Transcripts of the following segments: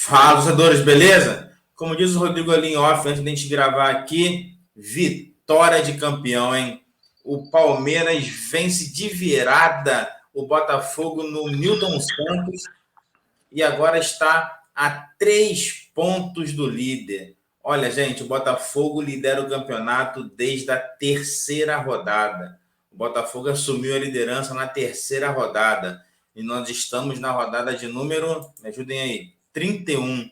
Fala, torcedores, beleza? Como diz o Rodrigo ali em off, antes de a gente gravar aqui, vitória de campeão, hein? O Palmeiras vence de virada o Botafogo no Newton Santos e agora está a 3 pontos do líder. Olha, gente, o Botafogo lidera o campeonato desde a terceira rodada. O Botafogo assumiu a liderança na terceira rodada e nós estamos na rodada de número, me ajudem aí, 31.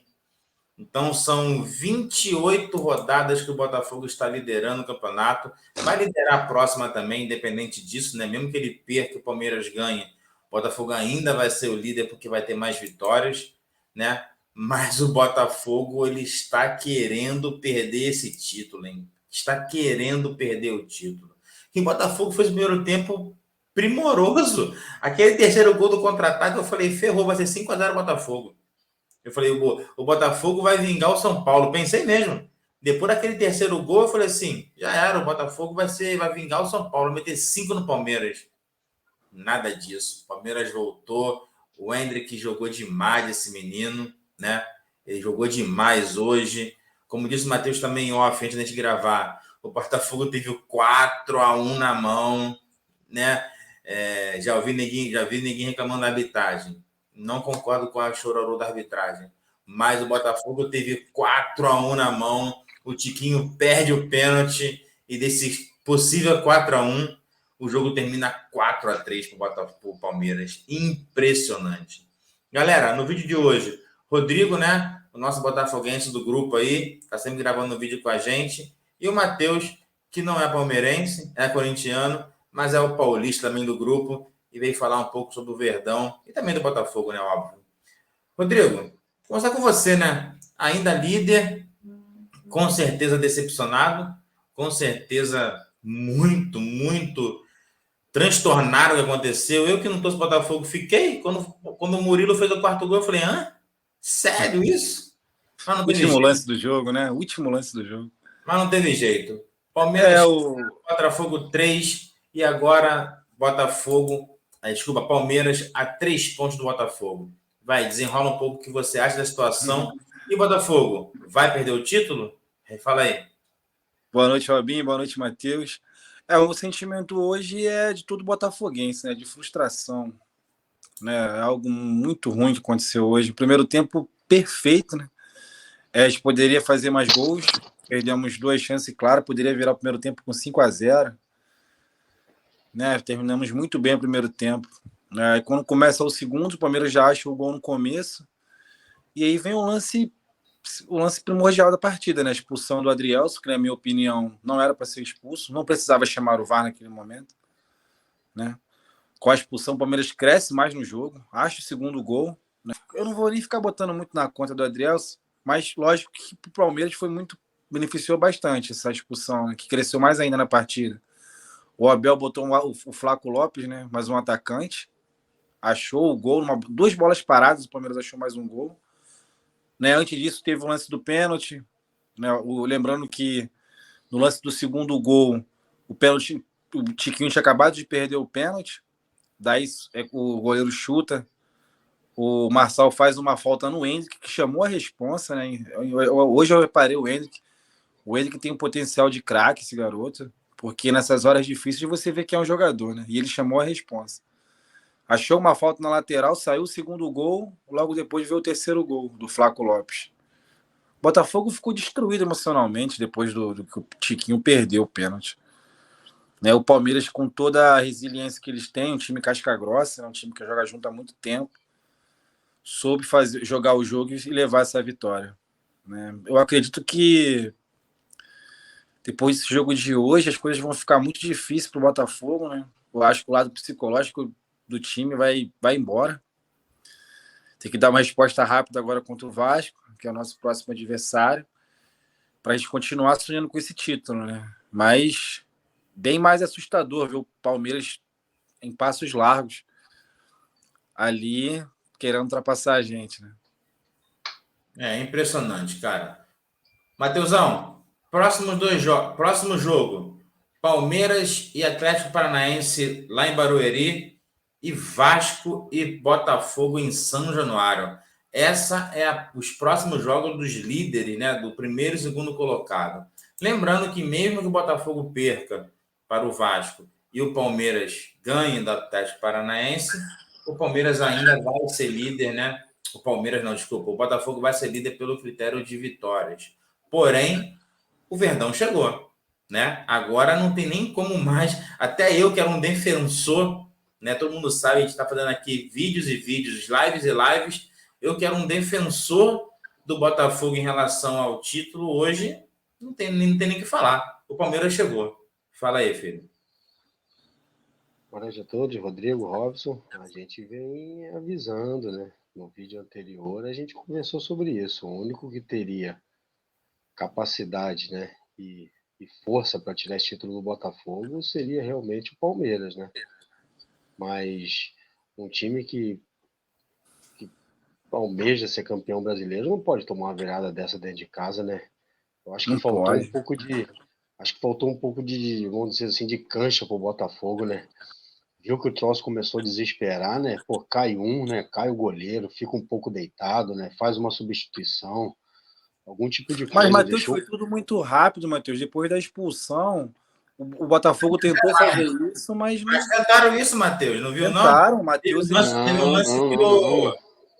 Então, são 28 rodadas que o Botafogo está liderando o campeonato. Vai liderar a próxima também, independente disso, né? Mesmo que ele perca e o Palmeiras ganhe, o Botafogo ainda vai ser o líder porque vai ter mais vitórias, né? Mas o Botafogo, ele está querendo perder esse título, hein? Está querendo perder o título. E o Botafogo fez o primeiro tempo primoroso. Aquele terceiro gol do contra-ataque, eu falei, ferrou, vai ser 5-0 Botafogo. Eu falei, o Botafogo vai vingar o São Paulo. Pensei mesmo. Depois daquele terceiro gol, eu falei assim, já era, o Botafogo vai vingar o São Paulo, meter 5 no Palmeiras. Nada disso. O Palmeiras voltou, o Hendrick jogou demais esse menino, né? Ele jogou demais hoje. Como disse o Matheus também off, antes da gente gravar, o Botafogo teve o 4-1 na mão, né? Já vi ninguém reclamando da arbitragem. Não concordo com a chororô da arbitragem. Mas o Botafogo teve 4-1 na mão. O Tiquinho perde o pênalti. E desse possível 4-1, o jogo termina 4-3 para o Palmeiras. Impressionante. Galera, no vídeo de hoje, Rodrigo, né? O nosso botafoguense do grupo aí, está sempre gravando o vídeo com a gente. E o Matheus, que não é palmeirense, é corintiano, mas é o paulista também do grupo. E veio falar um pouco sobre o Verdão e também do Botafogo, né, óbvio. Rodrigo, vou começar com você, né? Ainda líder, com certeza decepcionado, com certeza muito, muito transtornado o que aconteceu. Eu que não torço Botafogo, fiquei, quando o Murilo fez o quarto gol, eu falei, sério isso? Mas não teve último jeito. Lance do jogo, né? Último lance do jogo. Mas não teve jeito. Palmeiras, Botafogo 3 e agora Botafogo... Palmeiras a 3 pontos do Botafogo. Vai, desenrola um pouco o que você acha da situação. E o Botafogo, vai perder o título? Fala aí. Boa noite, Robinho. Boa noite, Matheus. O sentimento hoje é de todo botafoguense, né? De frustração. Né? Algo muito ruim que aconteceu hoje. Primeiro tempo perfeito, né? A gente poderia fazer mais gols. Perdemos 2 chances, claro. Poderia virar o primeiro tempo com 5-0. Né, terminamos muito bem o primeiro tempo. Né, quando começa o segundo, o Palmeiras já acha o gol no começo. E aí vem o lance primordial da partida, né? A expulsão do Adrielson, que na minha opinião não era para ser expulso, não precisava chamar o VAR naquele momento. Né? Com a expulsão, o Palmeiras cresce mais no jogo, acha o segundo gol. Né? Eu não vou nem ficar botando muito na conta do Adrielson, mas lógico que para o Palmeiras beneficiou bastante essa expulsão, né? Que cresceu mais ainda na partida. O Abel botou o Flaco Lopes, né? Mais um atacante. Achou o gol, 2 bolas paradas, o Palmeiras achou mais um gol. Né? Antes disso, teve o lance do pênalti. Né? Lembrando que no lance do segundo gol, o pênalti, o Tiquinho tinha acabado de perder o pênalti. Daí o goleiro chuta. O Marçal faz uma falta no Hendrick, que chamou a responsa. Né? Hoje eu reparei o Hendrick. O Hendrick tem um potencial de craque, esse garoto. Porque nessas horas difíceis você vê que é um jogador, né? E ele chamou a responsa. Achou uma falta na lateral, saiu o segundo gol, logo depois veio o terceiro gol do Flaco Lopes. O Botafogo ficou destruído emocionalmente depois do que o Tiquinho perdeu o pênalti. Né? O Palmeiras, com toda a resiliência que eles têm, um time casca-grossa, um time que joga junto há muito tempo, soube jogar o jogo e levar essa vitória. Né? Eu acredito que depois desse jogo de hoje, as coisas vão ficar muito difíceis para o Botafogo, né? Eu acho que o lado psicológico do time vai embora. Tem que dar uma resposta rápida agora contra o Vasco, que é o nosso próximo adversário, para a gente continuar sonhando com esse título, né? Mas bem mais assustador ver o Palmeiras em passos largos ali, querendo ultrapassar a gente, né? É impressionante, cara. Matheusão, próximo jogo, Palmeiras e Atlético Paranaense lá em Barueri e Vasco e Botafogo em São Januário. os próximos jogos dos líderes, né, do primeiro e segundo colocado. Lembrando que mesmo que o Botafogo perca para o Vasco e o Palmeiras ganhe do Atlético Paranaense, o Palmeiras ainda vai ser líder, né? O Palmeiras não, desculpa, o Botafogo vai ser líder pelo critério de vitórias. Porém, o Verdão chegou, né? Agora não tem nem como mais. Até eu, que era um defensor, né? Todo mundo sabe, a gente está fazendo aqui vídeos e vídeos, lives e lives. Eu, que era um defensor do Botafogo em relação ao título, hoje não tem nem o que falar. O Palmeiras chegou. Fala aí, filho. Boa noite a todos, Rodrigo, Robson. A gente vem avisando, né? No vídeo anterior a gente conversou sobre isso. O único que teria capacidade, né, e força para tirar esse título do Botafogo seria realmente o Palmeiras, né? Mas um time que almeja ser campeão brasileiro não pode tomar uma virada dessa dentro de casa, né? Eu acho que Não faltou pode. um pouco de, vamos dizer assim, de cancha pro Botafogo, né? Viu que o troço começou a desesperar, né? Pô, cai um, né? Cai o goleiro, fica um pouco deitado, né? Faz uma substituição, algum tipo de Mas, coisa. Matheus, foi tudo muito rápido, Matheus. Depois da expulsão, o Botafogo tentou fazer isso, mas não Mas tentaram isso, Matheus, não viu, não? tentaram. O Matheus,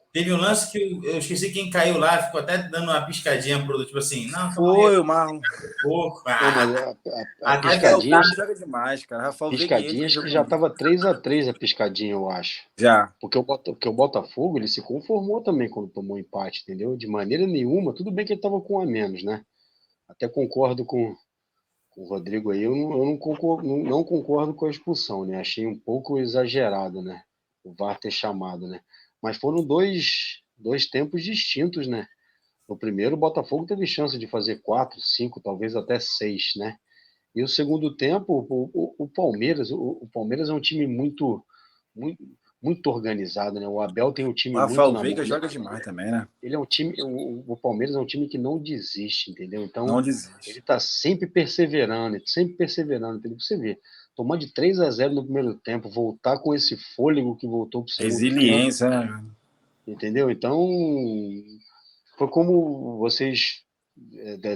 Teve um lance que eu esqueci quem caiu lá, ficou até dando uma piscadinha pro tipo assim, não, foi o Marlon. pouco. A piscadinha, joga demais, cara. Rafael piscadinha acho que já estava 3-3 a piscadinha, eu acho. Já. Porque o Botafogo, ele se conformou também quando tomou um empate, entendeu? De maneira nenhuma, tudo bem que ele estava com um a menos, né? Até concordo com o Rodrigo aí, eu não concordo com a expulsão, né? Achei um pouco exagerado, né? O VAR ter chamado, né? Mas foram dois tempos distintos, né? No primeiro, o Botafogo teve chance de fazer 4, 5, talvez até 6, né? E o segundo tempo, o Palmeiras é um time muito organizado, né? O Abel tem um time o Rafael muito Veiga joga demais também, né? Ele é um time, o Palmeiras é um time que não desiste, entendeu? Então, não desiste. Ele tá sempre perseverando, entendeu? Você vê, tomar de 3-0 no primeiro tempo, voltar com esse fôlego que voltou pro segundo resiliência, tempo, né? Entendeu? Então, foi como vocês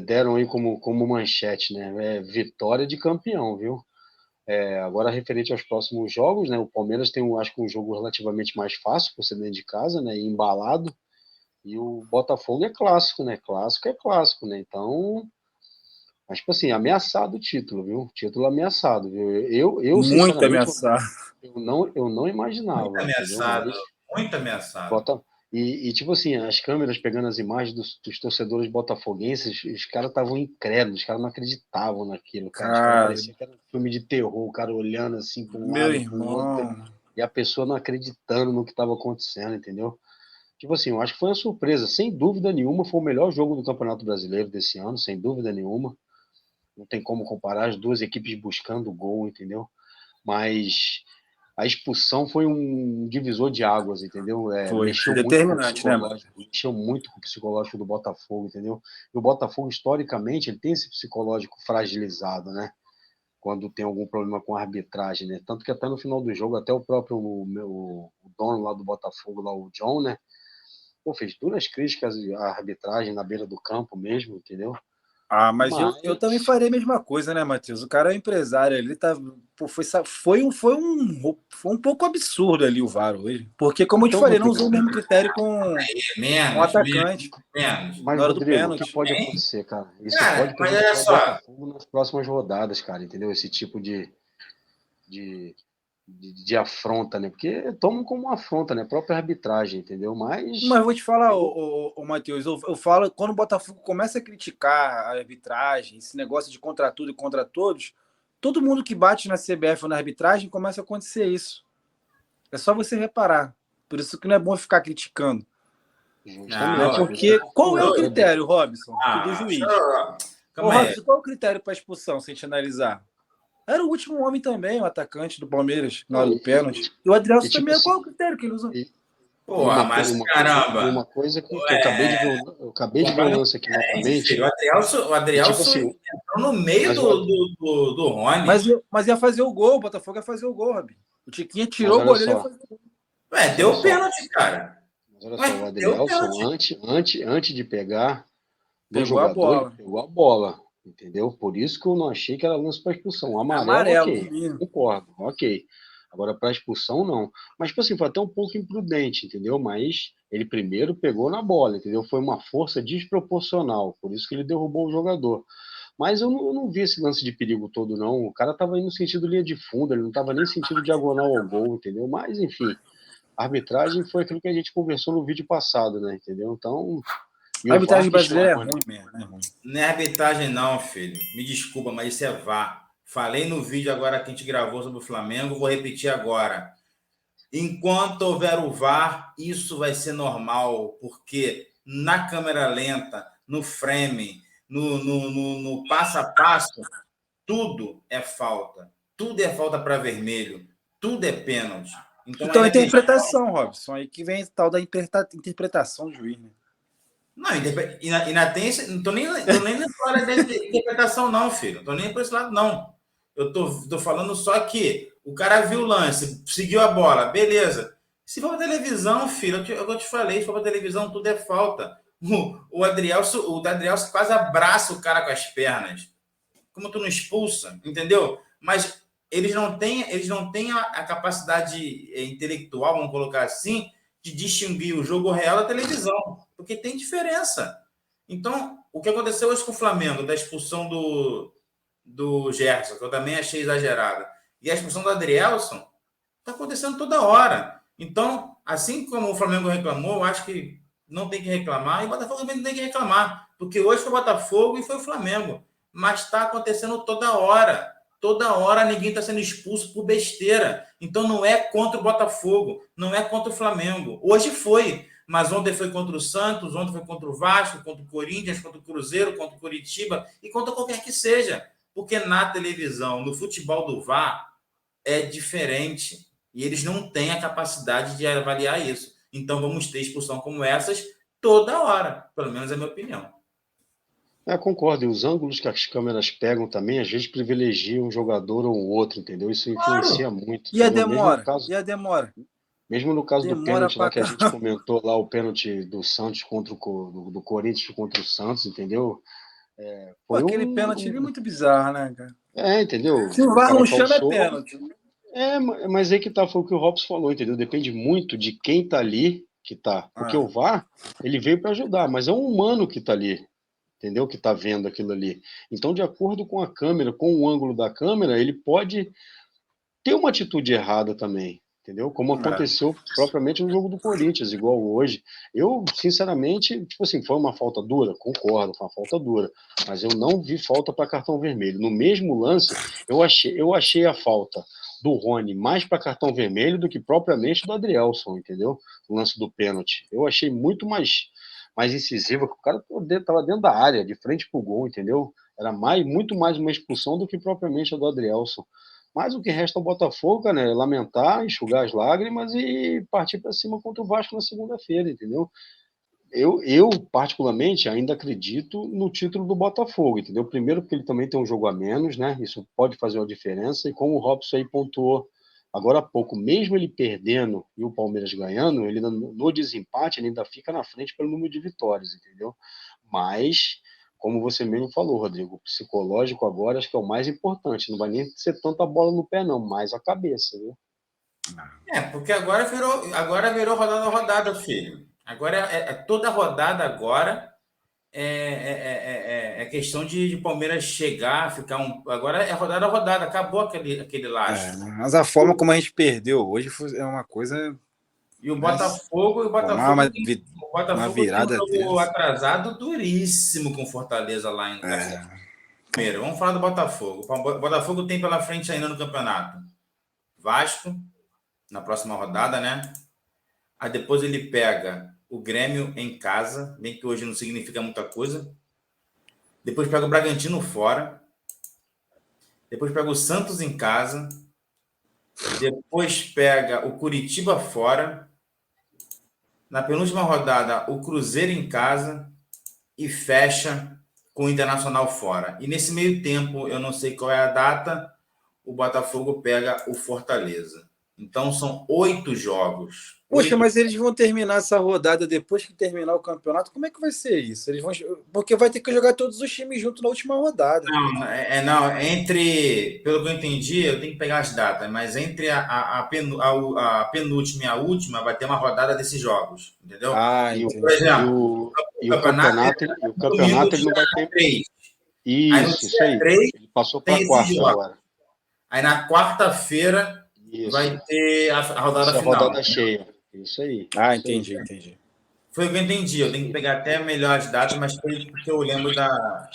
deram aí como manchete, né? Vitória de campeão, viu? Agora, referente aos próximos jogos, né? O Palmeiras tem, acho que, um jogo relativamente mais fácil por ser dentro de casa, né? E embalado. E o Botafogo é clássico, né? Clássico é clássico, né? Então, mas, tipo assim, ameaçado o título, viu? Título ameaçado, viu? Eu muito sinceramente, ameaçado. Eu não imaginava. Muito ameaçado, entendeu? muito ameaçado. E, tipo assim, as câmeras pegando as imagens dos torcedores botafoguenses, os caras estavam incrédulos, os caras não acreditavam naquilo, cara. Os caras pareciam que era um filme de terror, o cara olhando assim para um lado, para o outro, e a pessoa não acreditando no que estava acontecendo, entendeu? Tipo assim, eu acho que foi uma surpresa. Sem dúvida nenhuma, foi o melhor jogo do Campeonato Brasileiro desse ano, sem dúvida nenhuma. Não tem como comparar as duas equipes buscando o gol, entendeu? Mas a expulsão foi um divisor de águas, entendeu? Mexeu determinante, né, mano? Mexeu muito com o psicológico do Botafogo, entendeu? E o Botafogo, historicamente, ele tem esse psicológico fragilizado, né? Quando tem algum problema com a arbitragem, né? Tanto que até no final do jogo, até o próprio o dono lá do Botafogo, lá, o John, né? Pô, fez duras críticas à arbitragem na beira do campo mesmo, entendeu? Mas eu também faria a mesma coisa, né, Matheus? O cara é um empresário, ele tá. Pô, foi um pouco absurdo ali o VAR hoje. Porque, como eu te falei, não usou o mesmo critério com o atacante. Mas, na hora Rodrigo, do pênalti. O que pode acontecer, cara? Isso pode prejudicar o Botafogo nas próximas rodadas, cara, entendeu? Esse tipo de afronta, né? Porque tomam como uma afronta, né? A própria arbitragem, entendeu? Mas eu vou te falar, Matheus, eu falo, quando o Botafogo começa a criticar a arbitragem, esse negócio de contra tudo e contra todos, todo mundo que bate na CBF ou na arbitragem começa a acontecer isso. É só você reparar. Por isso que não é bom ficar criticando. Justamente. Porque qual é o critério, Robson, do juiz? Robson, qual é o critério para expulsão, se a gente analisar? Era o último homem também, o atacante do Palmeiras, na hora do pênalti. E o Adrielson também, qual é o critério que ele usou? Caramba! Uma coisa que eu acabei de ver o lance aqui novamente. O Adrielson entrou no meio do Rony. Mas ia fazer o gol, o Botafogo ia fazer o gol, Rabi. O Tiquinho tirou o goleiro e ia fazer o gol. Deu pênalti, cara. Olha só, o Adrielson, antes de pegar no Pegou a jogador, bola. ele pegou a bola, entendeu? Por isso que eu não achei que era lance para expulsão. Amarelo, Amarelo, ok, no mínimo. concordo, ok. Agora, para expulsão, não. Mas, tipo assim, foi até um pouco imprudente, entendeu? Mas ele primeiro pegou na bola, entendeu? Foi uma força desproporcional, por isso que ele derrubou o jogador. Mas eu não vi esse lance de perigo todo, não. O cara tava indo no sentido linha de fundo, ele não tava nem sentido diagonal ao gol, entendeu? Mas, enfim, a arbitragem foi aquilo que a gente conversou no vídeo passado, né? Entendeu? Então, e A o VAR arbitragem brasileira é ruim mesmo, é ruim. Não é arbitragem, não, filho. Me desculpa, mas isso é VAR. Falei no vídeo agora que a gente gravou sobre o Flamengo, vou repetir agora. Enquanto houver o VAR, isso vai ser normal, porque na câmera lenta, no frame, no passo a passo, tudo é falta. Tudo é falta para vermelho. Tudo é pênalti. Então, a interpretação, Robson, aí que vem tal da interpretação do juiz, né? Não, não estou nem na história da interpretação, não, filho. Não estou nem por esse lado, não. Eu tô falando só que o cara viu o lance, seguiu a bola, beleza. Se for pra televisão, filho, eu te falei, se for pra televisão, tudo é falta. O Adrielson quase abraça o cara com as pernas. Como tu não expulsa, entendeu? Mas eles não têm a capacidade intelectual, vamos colocar assim, de distinguir o jogo real da televisão, porque tem diferença. Então, o que aconteceu hoje com o Flamengo, da expulsão do Gerson, que eu também achei exagerada, e a expulsão do Adrielson, está acontecendo toda hora. Então, assim como o Flamengo reclamou, eu acho que não tem que reclamar, e o Botafogo também não tem que reclamar, porque hoje foi o Botafogo e foi o Flamengo. Mas está acontecendo toda hora. Toda hora ninguém está sendo expulso por besteira. Então não é contra o Botafogo, não é contra o Flamengo. Hoje foi, mas ontem foi contra o Santos, ontem foi contra o Vasco, contra o Corinthians, contra o Cruzeiro, contra o Curitiba e contra qualquer que seja. Porque na televisão, no futebol do VAR, é diferente. E eles não têm a capacidade de avaliar isso. Então vamos ter expulsão como essas toda hora. Pelo menos é a minha opinião. Concordo. E os ângulos que as câmeras pegam também, às vezes privilegiam um jogador ou outro, entendeu? Isso influencia muito. E a entendeu? demora? Mesmo no caso do Demora pênalti lá que a pra gente comentou lá, o pênalti do Santos contra do Corinthians contra o Santos, entendeu? Pô, aquele pênalti ali é muito bizarro, né, cara? Entendeu? Se o VAR não chama, é pênalti. Mas aí que tá, foi o que o Robson falou, entendeu? Depende muito de quem tá ali, que tá. Porque o VAR, ele veio para ajudar, mas é um humano que tá ali, entendeu? Que tá vendo aquilo ali. Então, de acordo com a câmera, com o ângulo da câmera, ele pode ter uma atitude errada também, entendeu? Como aconteceu propriamente no jogo do Corinthians, igual hoje. Eu, sinceramente, tipo assim, foi uma falta dura? Concordo, foi uma falta dura. Mas eu não vi falta para cartão vermelho. No mesmo lance, eu achei a falta do Rony mais para cartão vermelho do que propriamente do Adrielson, entendeu? O lance do pênalti. Eu achei muito mais incisiva, que o cara estava dentro da área, de frente pro gol, entendeu? Era muito mais uma expulsão do que propriamente a do Adrielson. Mas o que resta ao Botafogo, né, é lamentar, enxugar as lágrimas e partir para cima contra o Vasco na segunda-feira, entendeu? Eu, particularmente, ainda acredito no título do Botafogo, entendeu? Primeiro porque ele também tem um jogo a menos, né? Isso pode fazer uma diferença. E como o Robson aí pontuou agora há pouco, mesmo ele perdendo e o Palmeiras ganhando, ele no desempate ele ainda fica na frente pelo número de vitórias, entendeu? Mas, como você mesmo falou, Rodrigo, o psicológico agora acho que é o mais importante. Não vai nem ser tanta bola no pé, não, mas a cabeça, viu? Porque agora virou rodada, filho. Agora toda rodada agora é questão de Palmeiras chegar, ficar agora é rodada a rodada, acabou aquele lastro. Mas a forma como a gente perdeu hoje é uma coisa. E o Botafogo, uma virada tem um jogo atrasado duríssimo com Fortaleza lá em Primeiro, vamos falar do Botafogo. O Botafogo tem pela frente ainda no campeonato Vasco, na próxima rodada, né? Aí depois ele pega o Grêmio em casa, bem que hoje não significa muita coisa. Depois pega o Bragantino fora. Depois pega o Santos em casa. Depois pega o Curitiba fora. Na penúltima rodada, o Cruzeiro em casa. E fecha com o Internacional fora. E nesse meio tempo, eu não sei qual é a data, o Botafogo pega o Fortaleza. Então, são 8 jogos. Poxa, mas eles vão terminar essa rodada depois que terminar o campeonato? Como é que vai ser isso? Eles vão... Porque vai ter que jogar todos os times juntos na última rodada. Não, pelo que eu entendi, eu tenho que pegar as datas, mas entre a penúltima e a última vai ter uma rodada desses jogos, entendeu? Por exemplo, o campeonato ele não vai ter 3. Isso aí. 3, ele passou para a quarta agora. Aí na quarta-feira vai ter a rodada final. A rodada cheia. Isso aí. Entendi. Foi o que eu entendi. Eu tenho que pegar até melhor as datas, mas foi porque eu lembro da...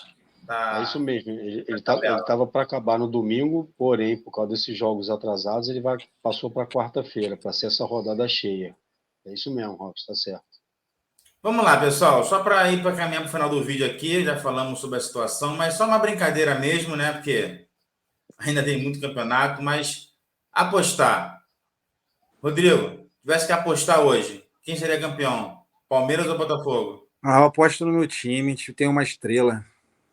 É isso mesmo. Ele estava para acabar no domingo, porém, por causa desses jogos atrasados, ele passou para quarta-feira, para ser essa rodada cheia. É isso mesmo, Robson, está certo. Vamos lá, pessoal. Só para ir para caminhar para o final do vídeo aqui, já falamos sobre a situação, mas só uma brincadeira mesmo, né? Porque ainda tem muito campeonato, mas apostar. Rodrigo, tivesse que apostar hoje, quem seria campeão? Palmeiras ou Botafogo? Eu aposto no meu time, tem uma estrela.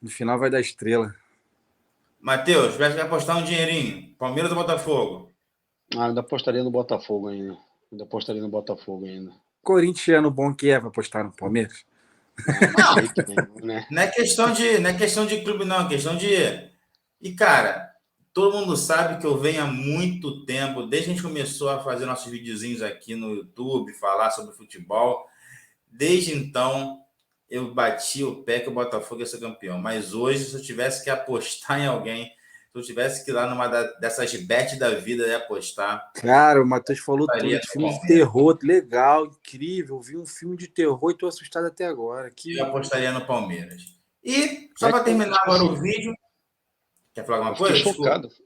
No final vai dar estrela. Matheus, tivesse que apostar um dinheirinho, Palmeiras ou Botafogo? Eu ainda apostaria no Botafogo ainda. Corintiano bom que vai apostar no Palmeiras? Não é questão de clube, não. É questão de... E, cara, todo mundo sabe que eu venho há muito tempo, desde que a gente começou a fazer nossos videozinhos aqui no YouTube, falar sobre futebol. Desde então, eu bati o pé que o Botafogo ia ser campeão. Mas hoje, se eu tivesse que apostar em alguém, se eu tivesse que ir lá numa dessas bets da vida e apostar... Cara, o Matheus falou tudo. Filme de terror, legal, incrível. Vi um filme de terror e tô assustado até agora. Eu apostaria no Palmeiras. E, só para terminar agora o vídeo... Quer falar alguma coisa?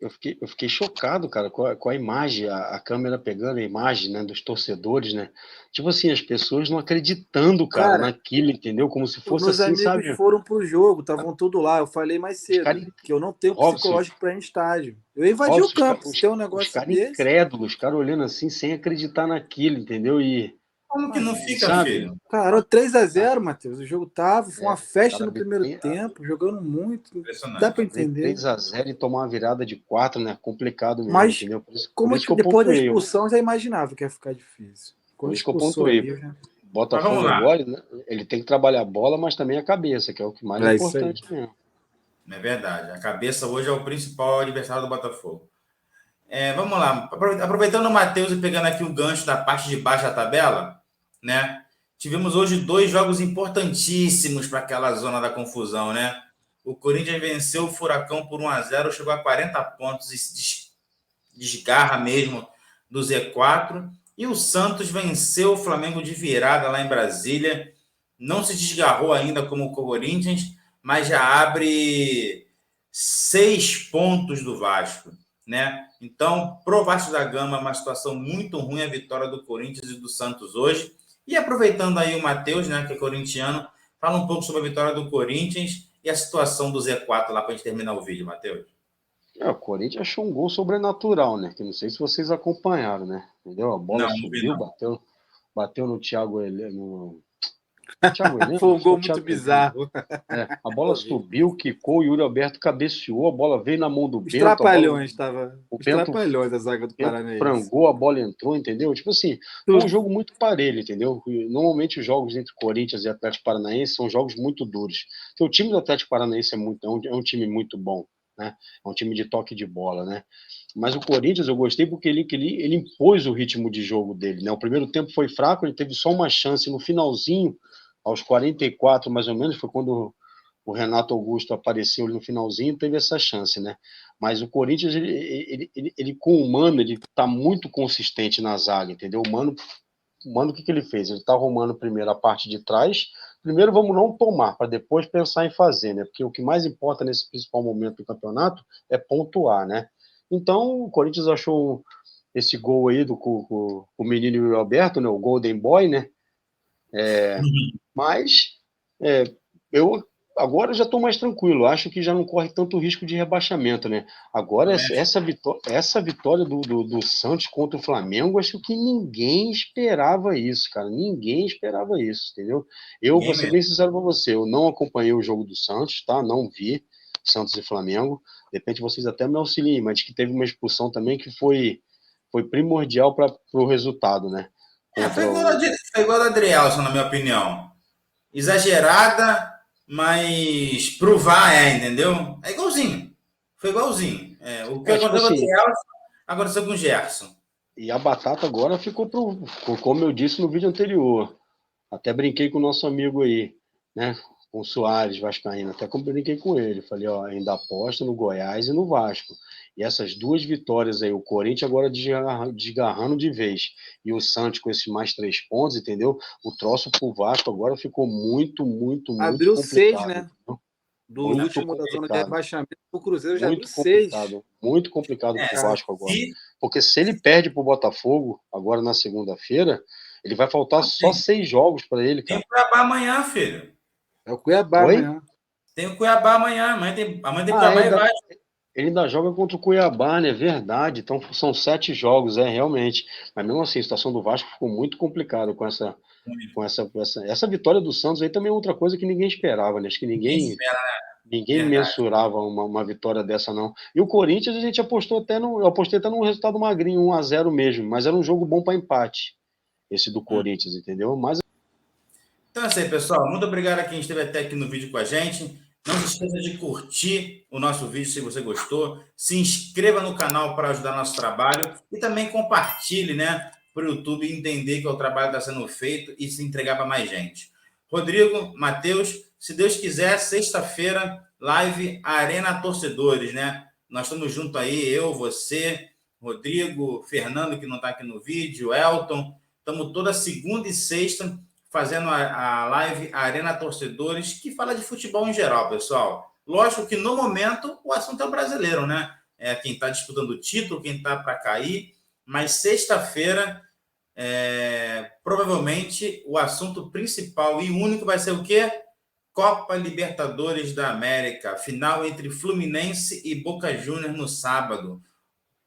Eu fiquei chocado, cara, com a imagem, a câmera pegando a imagem, né, dos torcedores, né? Tipo assim, as pessoas não acreditando, cara, naquilo, entendeu? Como se fosse assim, sabe? Meus amigos foram pro jogo, estavam tudo lá. Eu falei mais cedo, que eu não tenho psicológico para ir em estádio. Eu invadi o campo, se tem um negócio desse. Incrédulos, os caras olhando assim, sem acreditar naquilo, entendeu? Como que não fica, filho? Cara, 3-0, Matheus. O jogo foi uma festa no primeiro tempo, jogando muito. Dá para entender. 3-0 e tomar uma virada de 4, né? Complicado mesmo, mas, entendeu? Por isso que depois da expulsão, eu já imaginava que ia ficar difícil. Por isso que eu pontuei. Botafogo agora, né? Ele tem que trabalhar a bola, mas também a cabeça, que é o que mais é importante mesmo. É verdade. A cabeça hoje é o principal adversário do Botafogo. Vamos lá. Aproveitando o Matheus e pegando aqui o gancho da parte de baixo da tabela, né? Tivemos hoje 2 jogos importantíssimos para aquela zona da confusão, né? O Corinthians venceu o Furacão por 1-0, chegou a 40 pontos e se desgarra mesmo do Z4. E o Santos venceu o Flamengo de virada lá em Brasília. Não se desgarrou ainda como o Corinthians, mas já abre 6 pontos do Vasco, né? Então, pro Vasco da Gama, uma situação muito ruim a vitória do Corinthians e do Santos hoje. E aproveitando aí o Matheus, né, que é corintiano, fala um pouco sobre a vitória do Corinthians e a situação do Z4 lá para a gente terminar o vídeo, Matheus. O Corinthians achou um gol sobrenatural, né? Que não sei se vocês acompanharam, né? Entendeu? A bola subiu, bateu no Thiago Heleno. Foi um gol muito bizarro. A bola subiu, quicou, o Yuri Alberto cabeceou, a bola veio na mão do Bento. Os trapalhões da zaga do Paranaense. Frangou, a bola entrou, entendeu? Tipo assim, foi um jogo muito parelho, entendeu? Normalmente os jogos entre Corinthians e Atlético Paranaense são jogos muito duros. Porque o time do Atlético Paranaense é um time muito bom, né? É um time de toque de bola, né? Mas o Corinthians eu gostei porque ele impôs o ritmo de jogo dele, né? O primeiro tempo foi fraco, ele teve só uma chance no finalzinho, aos 44 mais ou menos, foi quando o Renato Augusto apareceu no finalzinho, teve essa chance, né? Mas o Corinthians, ele com o Mano, ele tá muito consistente na zaga, entendeu? O Mano, o que ele fez? Ele tá arrumando primeiro a parte de trás. Primeiro vamos não tomar, para depois pensar em fazer, né? Porque o que mais importa nesse principal momento do campeonato é pontuar, né? Então, o Corinthians achou esse gol aí com o menino Yuri Alberto, né? O Golden Boy, né? Mas eu agora já estou mais tranquilo, acho que já não corre tanto risco de rebaixamento, né? Agora, essa vitória do Santos contra o Flamengo, acho que ninguém esperava isso, cara. Ninguém esperava isso, entendeu? Eu vou ser bem sincero para você, eu não acompanhei o jogo do Santos, tá? Não vi Santos e Flamengo. De repente vocês até me auxiliem, mas que teve uma expulsão também que foi foi primordial para o resultado, né? Foi igual a da Adrielson, na minha opinião. Exagerada, mas provar entendeu? É igualzinho. Foi igualzinho. O que aconteceu com o Adrielson, aconteceu com o Gerson. E a batata agora ficou como eu disse no vídeo anterior. Até brinquei com o nosso amigo aí, né? Com o Soares Vascaíno. Até brinquei com ele. Falei, ó, ainda aposta no Goiás e no Vasco. E essas 2 vitórias aí, o Corinthians agora desgarrando de vez. E o Santos com esses mais 3 pontos, entendeu? O troço pro Vasco agora ficou muito abriu complicado. 6, né? Do muito último da zona de rebaixamento, o Cruzeiro já muito abriu 6. Muito complicado pro Vasco agora. Porque se ele perde pro Botafogo, agora na segunda-feira, ele vai faltar só 6 jogos para ele, cara. Tem o Cuiabá amanhã, filho. É o Cuiabá amanhã. Tem o Cuiabá amanhã. Amanhã tem Cuiabá e Vasco. Ele ainda joga contra o Cuiabá, né? Verdade. Então são 7 jogos, realmente. Mas mesmo assim, a situação do Vasco ficou muito complicada com essa vitória do Santos aí também é outra coisa que ninguém esperava, né? Acho que ninguém mensurava uma vitória dessa, não. E o Corinthians, a gente apostou eu apostei até num resultado magrinho, 1-0 mesmo, mas era um jogo bom para empate, esse do Corinthians, entendeu? Mas... Então é isso aí, pessoal. Muito obrigado a quem esteve até aqui no vídeo com a gente. Não se esqueça de curtir o nosso vídeo se você gostou. Se inscreva no canal para ajudar nosso trabalho e também compartilhe, né, para o YouTube entender que o trabalho está sendo feito e se entregar para mais gente. Rodrigo, Matheus, se Deus quiser, sexta-feira, live Arena Torcedores, né? Nós estamos juntos aí, eu, você, Rodrigo, Fernando, que não está aqui no vídeo, Elton. Estamos toda segunda e sexta fazendo a live Arena Torcedores, que fala de futebol em geral, pessoal. Lógico que, no momento, o assunto é o brasileiro, né? É quem está disputando o título, quem está para cair. Mas sexta-feira, provavelmente, o assunto principal e único vai ser o quê? Copa Libertadores da América. Final entre Fluminense e Boca Juniors no sábado.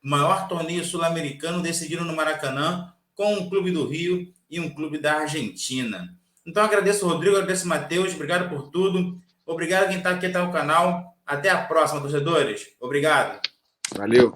O maior torneio sul-americano decidido no Maracanã, com um clube do Rio e um clube da Argentina. Então, agradeço, Rodrigo, agradeço, Matheus, obrigado por tudo. Obrigado a quem está aqui até o canal. Até a próxima, torcedores. Obrigado. Valeu.